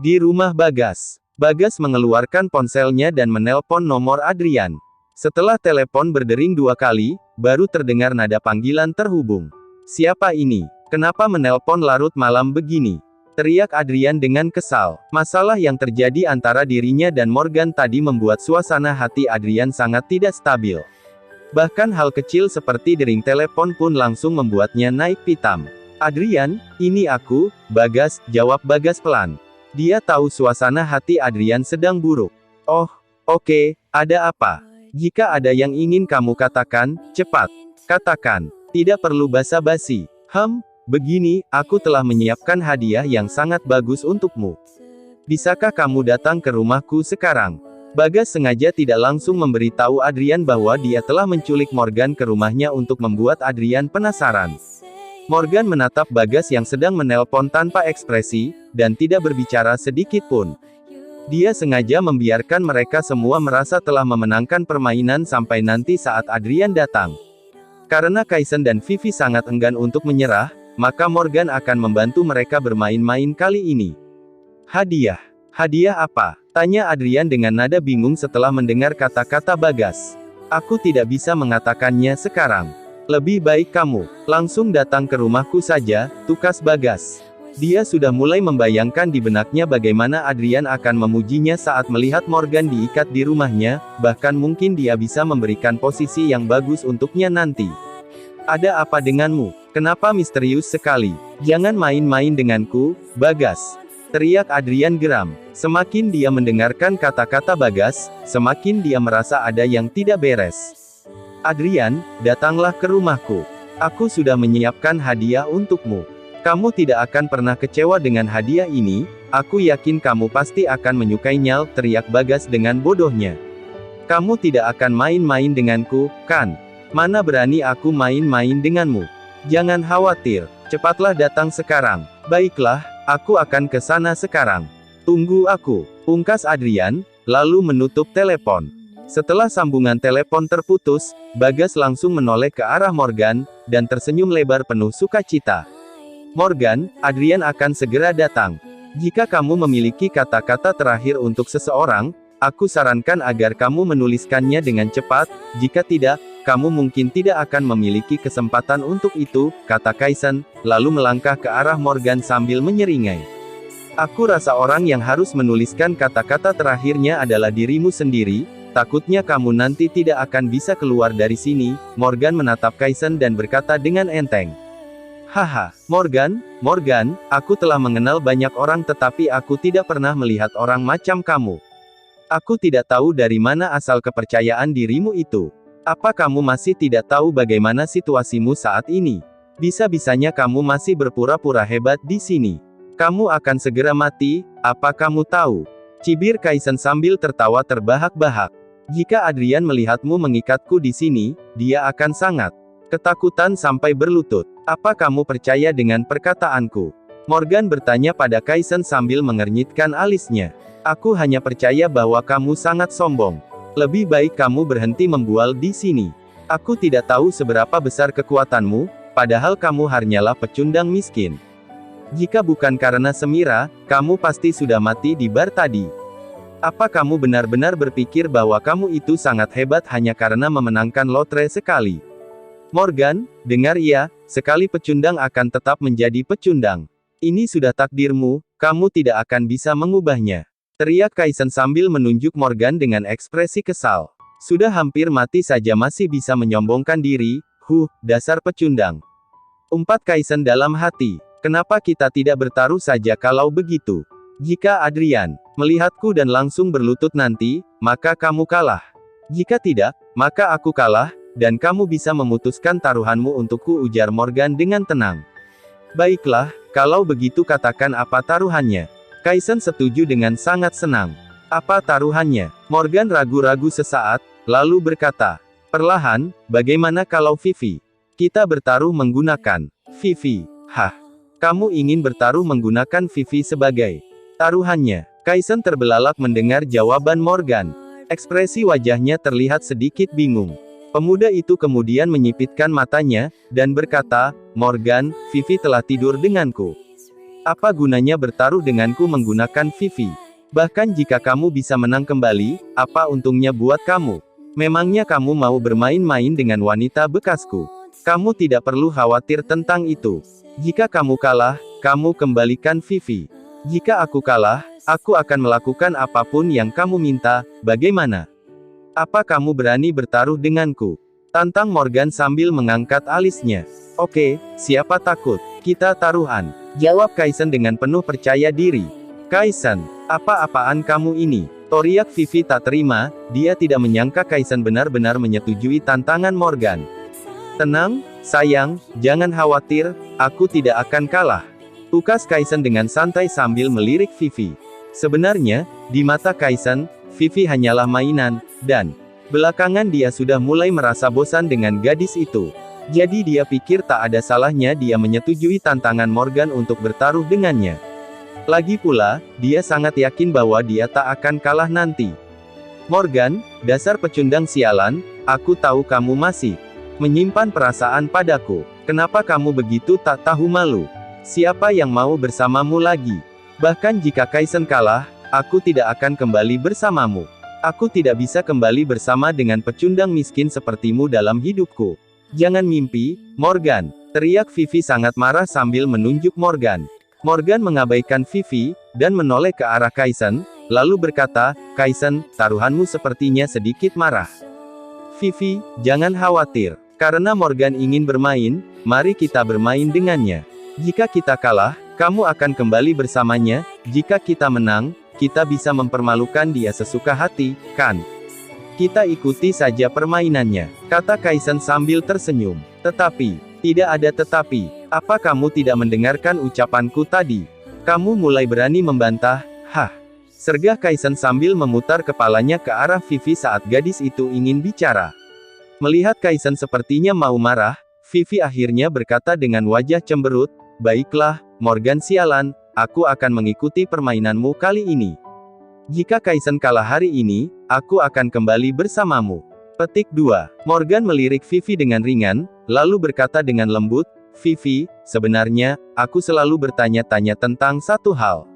Di rumah Bagas. Bagas mengeluarkan ponselnya dan menelpon nomor Adrian. Setelah telepon berdering 2 kali, baru terdengar nada panggilan terhubung. Siapa ini? Kenapa menelpon larut malam begini? Teriak Adrian dengan kesal. Masalah yang terjadi antara dirinya dan Morgan tadi membuat suasana hati Adrian sangat tidak stabil. Bahkan hal kecil seperti dering telepon pun langsung membuatnya naik pitam. Adrian, ini aku, Bagas, jawab Bagas pelan. Dia tahu suasana hati Adrian sedang buruk. Oh, oke, ada apa? Jika ada yang ingin kamu katakan, cepat. Katakan. Tidak perlu basa-basi. Begini, aku telah menyiapkan hadiah yang sangat bagus untukmu. Bisakah kamu datang ke rumahku sekarang? Bagas sengaja tidak langsung memberitahu Adrian bahwa dia telah menculik Morgan ke rumahnya untuk membuat Adrian penasaran. Morgan menatap Bagas yang sedang menelpon tanpa ekspresi, dan tidak berbicara sedikit pun. Dia sengaja membiarkan mereka semua merasa telah memenangkan permainan sampai nanti saat Adrian datang. Karena Kaisen dan Vivi sangat enggan untuk menyerah, maka Morgan akan membantu mereka bermain-main kali ini. Hadiah? Hadiah apa? Tanya Adrian dengan nada bingung setelah mendengar kata-kata Bagas. Aku tidak bisa mengatakannya sekarang. Lebih baik kamu langsung datang ke rumahku saja, tukas Bagas. Dia sudah mulai membayangkan di benaknya bagaimana Adrian akan memujinya saat melihat Morgan diikat di rumahnya, bahkan mungkin dia bisa memberikan posisi yang bagus untuknya nanti. Ada apa denganmu? Kenapa misterius sekali? Jangan main-main denganku, Bagas. Teriak Adrian geram. Semakin dia mendengarkan kata-kata Bagas, semakin dia merasa ada yang tidak beres. Adrian, datanglah ke rumahku. Aku sudah menyiapkan hadiah untukmu. Kamu tidak akan pernah kecewa dengan hadiah ini, aku yakin kamu pasti akan menyukainya, teriak Bagas dengan bodohnya. Kamu tidak akan main-main denganku, kan? Mana berani aku main-main denganmu? Jangan khawatir, cepatlah datang sekarang. Baiklah, aku akan ke sana sekarang. Tunggu aku, pungkas Adrian, lalu menutup telepon. Setelah sambungan telepon terputus, Bagas langsung menoleh ke arah Morgan, dan tersenyum lebar penuh sukacita. Morgan, Adrian akan segera datang. Jika kamu memiliki kata-kata terakhir untuk seseorang, aku sarankan agar kamu menuliskannya dengan cepat, jika tidak, kamu mungkin tidak akan memiliki kesempatan untuk itu, kata Kaisen, lalu melangkah ke arah Morgan sambil menyeringai. Aku rasa orang yang harus menuliskan kata-kata terakhirnya adalah dirimu sendiri. Takutnya kamu nanti tidak akan bisa keluar dari sini. Morgan menatap Kaisen dan berkata dengan enteng. Haha, Morgan, aku telah mengenal banyak orang tetapi aku tidak pernah melihat orang macam kamu. Aku tidak tahu dari mana asal kepercayaan dirimu itu. Apa kamu masih tidak tahu bagaimana situasimu saat ini? Bisa-bisanya kamu masih berpura-pura hebat di sini. Kamu akan segera mati, apa kamu tahu? Cibir Kaisen sambil tertawa terbahak-bahak. Jika Adrian melihatmu mengikatku di sini, dia akan sangat ketakutan sampai berlutut. Apa kamu percaya dengan perkataanku? Morgan bertanya pada Kaisen sambil mengernyitkan alisnya. Aku hanya percaya bahwa kamu sangat sombong. Lebih baik kamu berhenti membual di sini. Aku tidak tahu seberapa besar kekuatanmu, padahal kamu hanyalah pecundang miskin. Jika bukan karena Semira, kamu pasti sudah mati di bar tadi. Apa kamu benar-benar berpikir bahwa kamu itu sangat hebat hanya karena memenangkan lotre sekali? Morgan, dengar ya, sekali pecundang akan tetap menjadi pecundang. Ini sudah takdirmu, kamu tidak akan bisa mengubahnya. Teriak Kaisen sambil menunjuk Morgan dengan ekspresi kesal. Sudah hampir mati saja masih bisa menyombongkan diri, dasar pecundang. Umpat Kaisen dalam hati. Kenapa kita tidak bertaruh saja kalau begitu? Jika Adrian melihatku dan langsung berlutut nanti, maka kamu kalah. Jika tidak, maka aku kalah, dan kamu bisa memutuskan taruhanmu untukku, ujar Morgan dengan tenang. Baiklah, kalau begitu katakan apa taruhannya. Kaisen setuju dengan sangat senang. Apa taruhannya? Morgan ragu-ragu sesaat, lalu berkata, perlahan, bagaimana kalau Vivi? Kita bertaruh menggunakan Vivi. Kamu ingin bertaruh menggunakan Vivi sebagai taruhannya? Kaisen terbelalak mendengar jawaban Morgan. Ekspresi wajahnya terlihat sedikit bingung. Pemuda itu kemudian menyipitkan matanya, dan berkata, Morgan, Vivi telah tidur denganku. Apa gunanya bertaruh denganku menggunakan Vivi? Bahkan jika kamu bisa menang kembali, apa untungnya buat kamu? Memangnya kamu mau bermain-main dengan wanita bekasku? Kamu tidak perlu khawatir tentang itu. Jika kamu kalah, kamu kembalikan Vivi. Jika aku kalah, aku akan melakukan apapun yang kamu minta, bagaimana? Apa kamu berani bertaruh denganku? Tantang Morgan sambil mengangkat alisnya. Oke, siapa takut? Kita taruhan. Jawab Kaisen dengan penuh percaya diri. Kaisen, apa-apaan kamu ini? Teriak Vivi tak terima, dia tidak menyangka Kaisen benar-benar menyetujui tantangan Morgan. Tenang, sayang, jangan khawatir, aku tidak akan kalah. Tukas Kaisen dengan santai sambil melirik Vivi. Sebenarnya, di mata Kaisen, Vivi hanyalah mainan, dan belakangan dia sudah mulai merasa bosan dengan gadis itu. Jadi dia pikir tak ada salahnya dia menyetujui tantangan Morgan untuk bertaruh dengannya. Lagi pula, dia sangat yakin bahwa dia tak akan kalah nanti. Morgan, dasar pecundang sialan, aku tahu kamu masih menyimpan perasaan padaku. Kenapa kamu begitu tak tahu malu? Siapa yang mau bersamamu lagi? Bahkan jika Kaisen kalah, aku tidak akan kembali bersamamu. Aku tidak bisa kembali bersama dengan pecundang miskin sepertimu dalam hidupku. Jangan mimpi, Morgan, teriak Vivi sangat marah sambil menunjuk Morgan. Morgan mengabaikan Vivi, dan menoleh ke arah Kaisen, lalu berkata, Kaisen, taruhanmu sepertinya sedikit marah. Vivi, jangan khawatir. Karena Morgan ingin bermain, mari kita bermain dengannya. Jika kita kalah, kamu akan kembali bersamanya, jika kita menang, kita bisa mempermalukan dia sesuka hati, kan? Kita ikuti saja permainannya, kata Kaisen sambil tersenyum. Tetapi, tidak ada tetapi, apa kamu tidak mendengarkan ucapanku tadi? Kamu mulai berani membantah, hah? Sergah Kaisen sambil memutar kepalanya ke arah Vivi saat gadis itu ingin bicara. Melihat Kaisen sepertinya mau marah, Vivi akhirnya berkata dengan wajah cemberut, baiklah, Morgan sialan, aku akan mengikuti permainanmu kali ini. Jika Kaisen kalah hari ini, aku akan kembali bersamamu. Petik 2. Morgan melirik Vivi dengan ringan, lalu berkata dengan lembut, Vivi, sebenarnya, aku selalu bertanya-tanya tentang satu hal.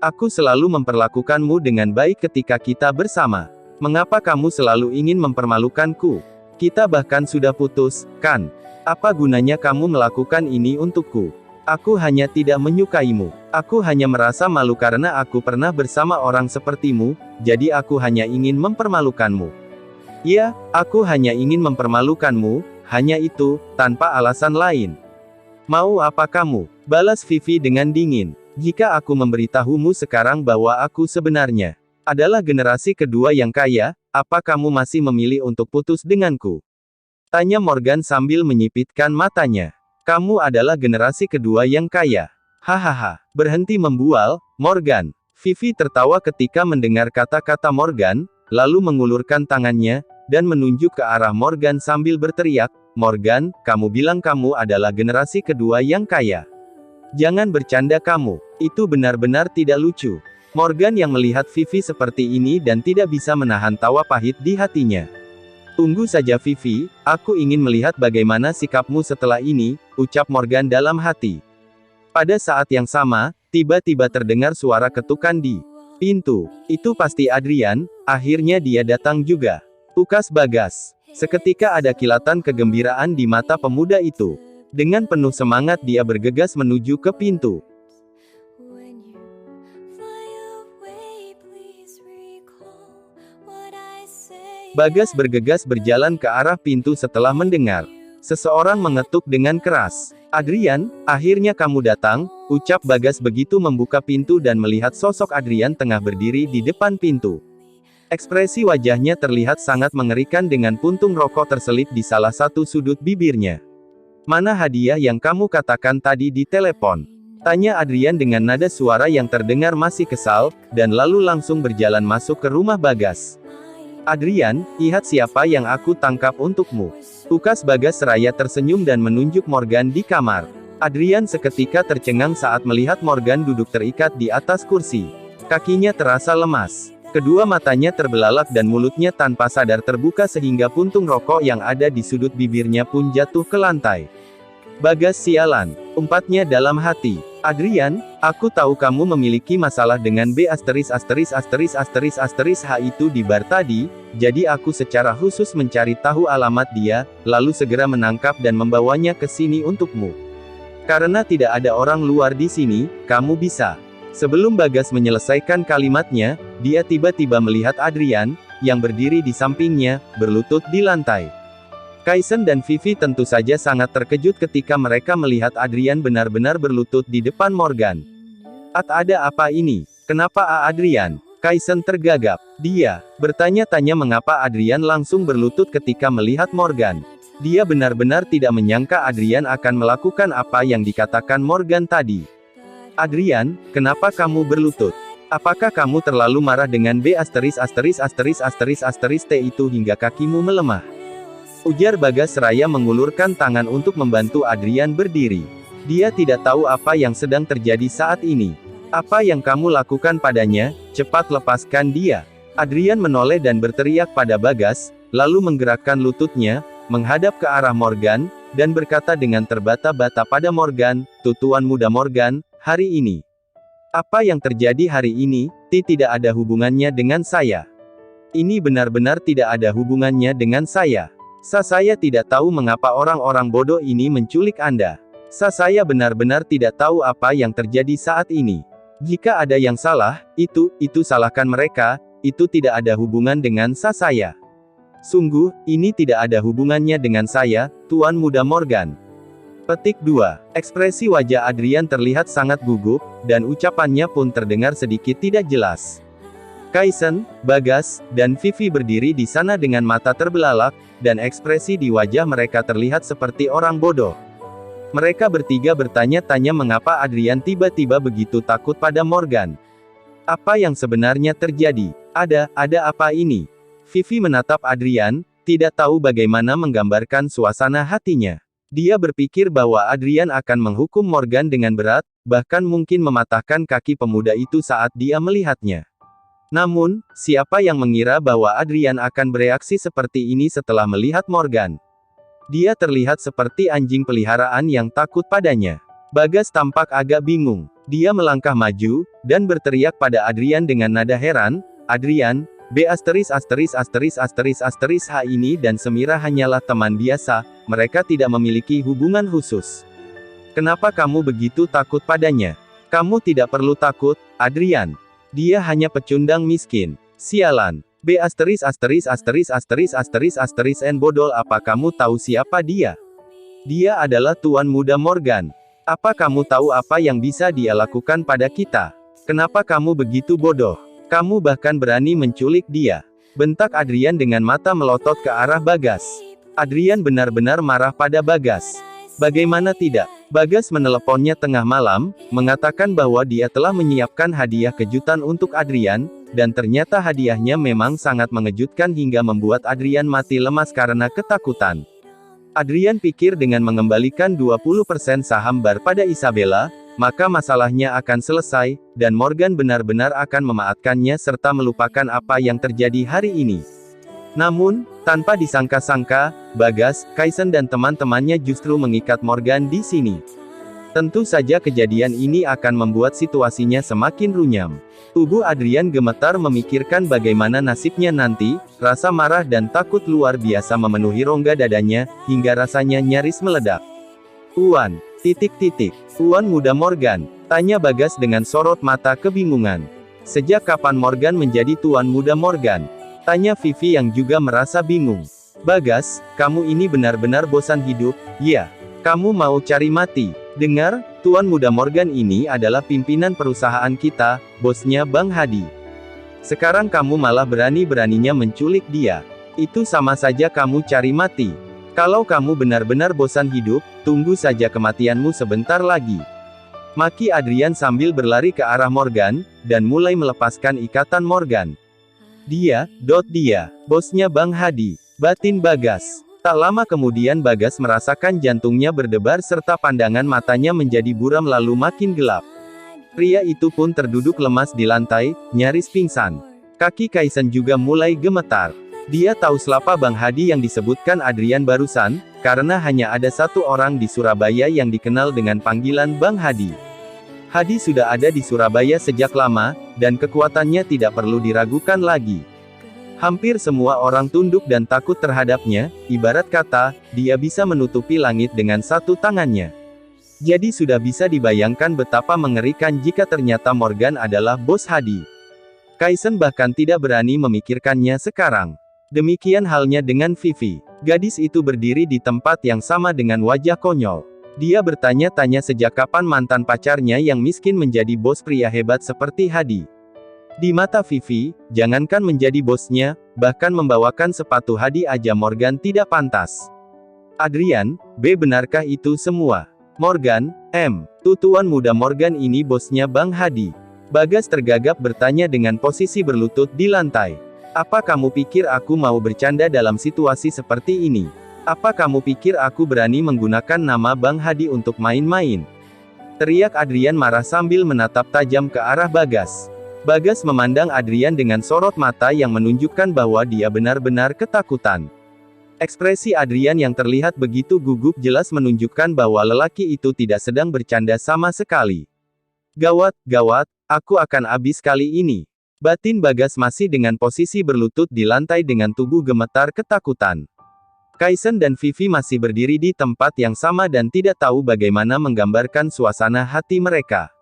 Aku selalu memperlakukanmu dengan baik ketika kita bersama. Mengapa kamu selalu ingin mempermalukanku? Kita bahkan sudah putus, kan? Apa gunanya kamu melakukan ini untukku? Aku hanya tidak menyukaimu. Aku hanya merasa malu karena aku pernah bersama orang sepertimu, jadi aku hanya ingin mempermalukanmu. Ya, aku hanya ingin mempermalukanmu, hanya itu, tanpa alasan lain. Mau apa kamu? Balas Vivi dengan dingin. Jika aku memberitahumu sekarang bahwa aku sebenarnya adalah generasi kedua yang kaya, apa kamu masih memilih untuk putus denganku? Tanya Morgan sambil menyipitkan matanya. Kamu adalah generasi kedua yang kaya. Hahaha, berhenti membual, Morgan. Vivi tertawa ketika mendengar kata-kata Morgan, lalu mengulurkan tangannya, dan menunjuk ke arah Morgan sambil berteriak, Morgan, kamu bilang kamu adalah generasi kedua yang kaya. Jangan bercanda kamu, itu benar-benar tidak lucu. Morgan yang melihat Vivi seperti ini dan tidak bisa menahan tawa pahit di hatinya. Tunggu saja Vivi, aku ingin melihat bagaimana sikapmu setelah ini, ucap Morgan dalam hati. Pada saat yang sama, tiba-tiba terdengar suara ketukan di pintu. Itu pasti Adrian, akhirnya dia datang juga. Ukas Bagas. Seketika ada kilatan kegembiraan di mata pemuda itu. Dengan penuh semangat dia bergegas menuju ke pintu. Bagas bergegas berjalan ke arah pintu setelah mendengar seseorang mengetuk dengan keras. Adrian, akhirnya kamu datang, ucap Bagas begitu membuka pintu dan melihat sosok Adrian tengah berdiri di depan pintu. Ekspresi wajahnya terlihat sangat mengerikan dengan puntung rokok terselip di salah satu sudut bibirnya. Mana hadiah yang kamu katakan tadi di telepon? Tanya Adrian dengan nada suara yang terdengar masih kesal, dan lalu langsung berjalan masuk ke rumah Bagas. Adrian, lihat siapa yang aku tangkap untukmu. Ukas Bagas seraya tersenyum dan menunjuk Morgan di kamar. Adrian seketika tercengang saat melihat Morgan duduk terikat di atas kursi. Kakinya terasa lemas. Kedua matanya terbelalak dan mulutnya tanpa sadar terbuka sehingga puntung rokok yang ada di sudut bibirnya pun jatuh ke lantai. Bagas sialan, umpatnya dalam hati. Adrian, aku tahu kamu memiliki masalah dengan B***** H itu di bar tadi, jadi aku secara khusus mencari tahu alamat dia, lalu segera menangkap dan membawanya ke sini untukmu. Karena tidak ada orang luar di sini, kamu bisa. Sebelum Bagas menyelesaikan kalimatnya, dia tiba-tiba melihat Adrian, yang berdiri di sampingnya, berlutut di lantai. Kaisen dan Vivi tentu saja sangat terkejut ketika mereka melihat Adrian benar-benar berlutut di depan Morgan. Ada apa ini? Kenapa Adrian? Kaisen tergagap. Dia bertanya-tanya mengapa Adrian langsung berlutut ketika melihat Morgan. Dia benar-benar tidak menyangka Adrian akan melakukan apa yang dikatakan Morgan tadi. Adrian, kenapa kamu berlutut? Apakah kamu terlalu marah dengan B***** T itu hingga kakimu melemah? Ujar Bagas Raya mengulurkan tangan untuk membantu Adrian berdiri. Dia tidak tahu apa yang sedang terjadi saat ini. Apa yang kamu lakukan padanya? Cepat lepaskan dia. Adrian menoleh dan berteriak pada Bagas, lalu menggerakkan lututnya, menghadap ke arah Morgan, dan berkata dengan terbata-bata pada Morgan, "Tuan muda Morgan, hari ini. Apa yang terjadi hari ini, tidak ada hubungannya dengan saya. Ini benar-benar tidak ada hubungannya dengan saya. Saya tidak tahu mengapa orang-orang bodoh ini menculik Anda. Saya benar-benar tidak tahu apa yang terjadi saat ini. Jika ada yang salah, itu salahkan mereka, itu tidak ada hubungan dengan saya. Sungguh, ini tidak ada hubungannya dengan saya, Tuan Muda Morgan." Petik 2. Ekspresi wajah Adrian terlihat sangat gugup, dan ucapannya pun terdengar sedikit tidak jelas. Kaisen, Bagas, dan Vivi berdiri di sana dengan mata terbelalak, dan ekspresi di wajah mereka terlihat seperti orang bodoh. Mereka bertiga bertanya-tanya mengapa Adrian tiba-tiba begitu takut pada Morgan. Apa yang sebenarnya terjadi? Ada apa ini? Vivi menatap Adrian, tidak tahu bagaimana menggambarkan suasana hatinya. Dia berpikir bahwa Adrian akan menghukum Morgan dengan berat, bahkan mungkin mematahkan kaki pemuda itu saat dia melihatnya. Namun, siapa yang mengira bahwa Adrian akan bereaksi seperti ini setelah melihat Morgan? Dia terlihat seperti anjing peliharaan yang takut padanya. Bagas tampak agak bingung. Dia melangkah maju, dan berteriak pada Adrian dengan nada heran, "Adrian, H ini dan Semira hanyalah teman biasa, mereka tidak memiliki hubungan khusus. Kenapa kamu begitu takut padanya? Kamu tidak perlu takut, Adrian. Dia hanya pecundang miskin. Sialan. B****************************************************************************************** asterisk asterisk asterisk bodoh, apa kamu tahu siapa dia? Dia adalah Tuan Muda Morgan. Apa kamu tahu apa yang bisa dia lakukan pada kita? Kenapa kamu begitu bodoh? Kamu bahkan berani menculik dia. Bentak Adrian dengan mata melotot ke arah Bagas. Adrian benar-benar marah pada Bagas. Bagaimana tidak? Bagas meneleponnya tengah malam, mengatakan bahwa dia telah menyiapkan hadiah kejutan untuk Adrian, dan ternyata hadiahnya memang sangat mengejutkan hingga membuat Adrian mati lemas karena ketakutan. Adrian pikir dengan mengembalikan 20% saham bar pada Isabella, maka masalahnya akan selesai, dan Morgan benar-benar akan memaafkannya serta melupakan apa yang terjadi hari ini. Namun, tanpa disangka-sangka, Bagas, Kaisen dan teman-temannya justru mengikat Morgan di sini. Tentu saja kejadian ini akan membuat situasinya semakin runyam. Tubuh Adrian gemetar memikirkan bagaimana nasibnya nanti, rasa marah dan takut luar biasa memenuhi rongga dadanya, hingga rasanya nyaris meledak. Tuan Muda Morgan, tanya Bagas dengan sorot mata kebingungan. Sejak kapan Morgan menjadi Tuan Muda Morgan? Tanya Vivi yang juga merasa bingung. Bagas, kamu ini benar-benar bosan hidup, ya? Kamu mau cari mati? Dengar, Tuan Muda Morgan ini adalah pimpinan perusahaan kita, bosnya Bang Hadi. Sekarang kamu malah berani-beraninya menculik dia. Itu sama saja kamu cari mati. Kalau kamu benar-benar bosan hidup, tunggu saja kematianmu sebentar lagi. Maki Adrian sambil berlari ke arah Morgan, dan mulai melepaskan ikatan Morgan. Dia, bosnya Bang Hadi, batin Bagas. Tak lama kemudian Bagas merasakan jantungnya berdebar serta pandangan matanya menjadi buram lalu makin gelap. Pria itu pun terduduk lemas di lantai, nyaris pingsan. Kaki Kaisen juga mulai gemetar. Dia tahu siapa Bang Hadi yang disebutkan Adrian barusan, karena hanya ada satu orang di Surabaya yang dikenal dengan panggilan Bang Hadi. Hadi sudah ada di Surabaya sejak lama, dan kekuatannya tidak perlu diragukan lagi. Hampir semua orang tunduk dan takut terhadapnya, ibarat kata, dia bisa menutupi langit dengan satu tangannya. Jadi sudah bisa dibayangkan betapa mengerikan jika ternyata Morgan adalah bos Hadi. Kaisen bahkan tidak berani memikirkannya sekarang. Demikian halnya dengan Vivi. Gadis itu berdiri di tempat yang sama dengan wajah konyol. Dia bertanya-tanya sejak kapan mantan pacarnya yang miskin menjadi bos pria hebat seperti Hadi. Di mata Vivi, jangankan menjadi bosnya, bahkan membawakan sepatu Hadi aja Morgan tidak pantas. Adrian, benarkah itu semua? Morgan, tuan muda Morgan ini bosnya Bang Hadi. Bagas tergagap bertanya dengan posisi berlutut di lantai. Apa kamu pikir aku mau bercanda dalam situasi seperti ini? Apa kamu pikir aku berani menggunakan nama Bang Hadi untuk main-main? Teriak Adrian marah sambil menatap tajam ke arah Bagas. Bagas memandang Adrian dengan sorot mata yang menunjukkan bahwa dia benar-benar ketakutan. Ekspresi Adrian yang terlihat begitu gugup jelas menunjukkan bahwa lelaki itu tidak sedang bercanda sama sekali. Gawat, aku akan habis kali ini. Batin Bagas masih dengan posisi berlutut di lantai dengan tubuh gemetar ketakutan. Kaisen dan Vivi masih berdiri di tempat yang sama dan tidak tahu bagaimana menggambarkan suasana hati mereka.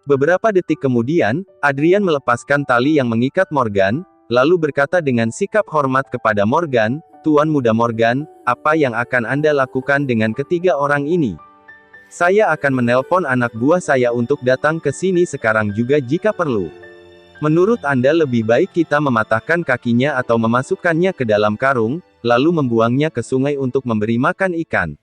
Beberapa detik kemudian, Adrian melepaskan tali yang mengikat Morgan, lalu berkata dengan sikap hormat kepada Morgan, "Tuan muda Morgan, apa yang akan Anda lakukan dengan ketiga orang ini?" "Saya akan menelpon anak buah saya untuk datang ke sini sekarang juga jika perlu. Menurut Anda lebih baik kita mematahkan kakinya atau memasukkannya ke dalam karung, lalu membuangnya ke sungai untuk memberi makan ikan.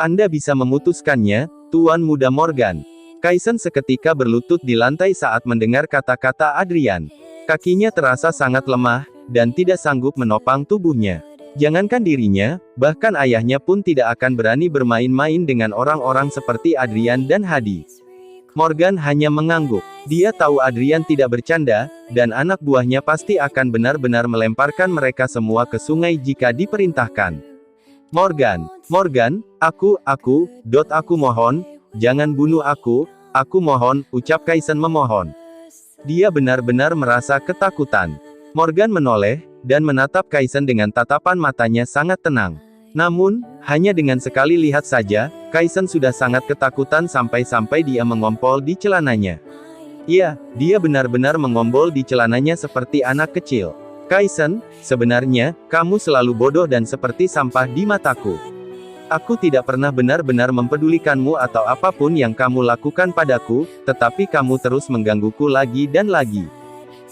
Anda bisa memutuskannya, Tuan muda Morgan." Kaisen seketika berlutut di lantai saat mendengar kata-kata Adrian. Kakinya terasa sangat lemah, dan tidak sanggup menopang tubuhnya. Jangankan dirinya, bahkan ayahnya pun tidak akan berani bermain-main dengan orang-orang seperti Adrian dan Hadi. Morgan hanya mengangguk. Dia tahu Adrian tidak bercanda, dan anak buahnya pasti akan benar-benar melemparkan mereka semua ke sungai jika diperintahkan. Morgan, aku mohon, jangan bunuh aku mohon, ucap Kaisen memohon. Dia benar-benar merasa ketakutan. Morgan menoleh, dan menatap Kaisen dengan tatapan matanya sangat tenang. Namun, hanya dengan sekali lihat saja, Kaisen sudah sangat ketakutan sampai-sampai dia mengompol di celananya. Iya, dia benar-benar mengompol di celananya seperti anak kecil. "Kaisen, sebenarnya, kamu selalu bodoh dan seperti sampah di mataku. Aku tidak pernah benar-benar mempedulikanmu atau apapun yang kamu lakukan padaku, tetapi kamu terus menggangguku lagi dan lagi.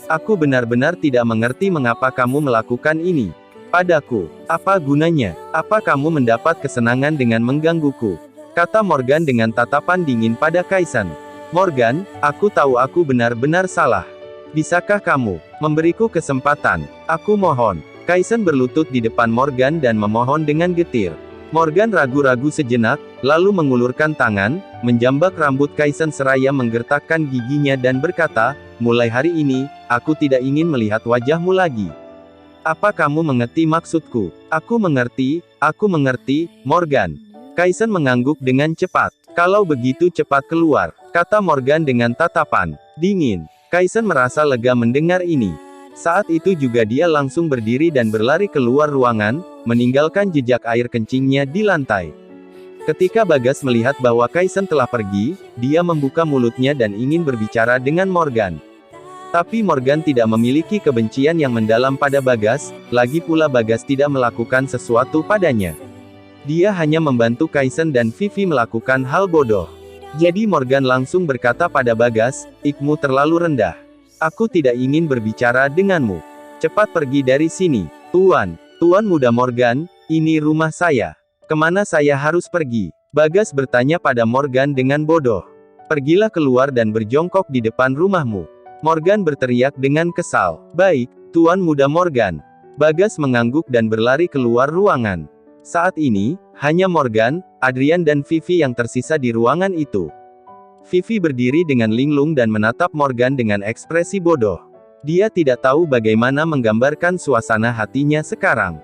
Aku benar-benar tidak mengerti mengapa kamu melakukan ini padaku. Apa gunanya? Apa kamu mendapat kesenangan dengan menggangguku?" kata Morgan dengan tatapan dingin pada Kaisen. "Morgan, aku tahu aku benar-benar salah. Bisakah kamu memberiku kesempatan? Aku mohon." Kaisen berlutut di depan Morgan dan memohon dengan getir. Morgan ragu-ragu sejenak, lalu mengulurkan tangan, menjambak rambut Kaisen seraya menggertakkan giginya dan berkata, "Mulai hari ini, aku tidak ingin melihat wajahmu lagi." "Apa kamu mengerti maksudku?" Aku mengerti, Morgan." Kaisen mengangguk dengan cepat. "Kalau begitu cepat keluar," kata Morgan dengan tatapan dingin. Kaisen merasa lega mendengar ini. Saat itu juga dia langsung berdiri dan berlari keluar ruangan, meninggalkan jejak air kencingnya di lantai. Ketika Bagas melihat bahwa Kaisen telah pergi, dia membuka mulutnya dan ingin berbicara dengan Morgan. Tapi Morgan tidak memiliki kebencian yang mendalam pada Bagas, lagi pula Bagas tidak melakukan sesuatu padanya. Dia hanya membantu Kaisen dan Vivi melakukan hal bodoh. Jadi Morgan langsung berkata pada Bagas, "IQ-mu terlalu rendah. Aku tidak ingin berbicara denganmu. Cepat pergi dari sini." Tuan muda Morgan, ini rumah saya. Kemana saya harus pergi?" Bagas bertanya pada Morgan dengan bodoh. "Pergilah keluar dan berjongkok di depan rumahmu." Morgan berteriak dengan kesal. "Baik, Tuan muda Morgan." Bagas mengangguk dan berlari keluar ruangan. Saat ini, hanya Morgan, Adrian dan Vivi yang tersisa di ruangan itu. Vivi berdiri dengan linglung dan menatap Morgan dengan ekspresi bodoh. Dia tidak tahu bagaimana menggambarkan suasana hatinya sekarang.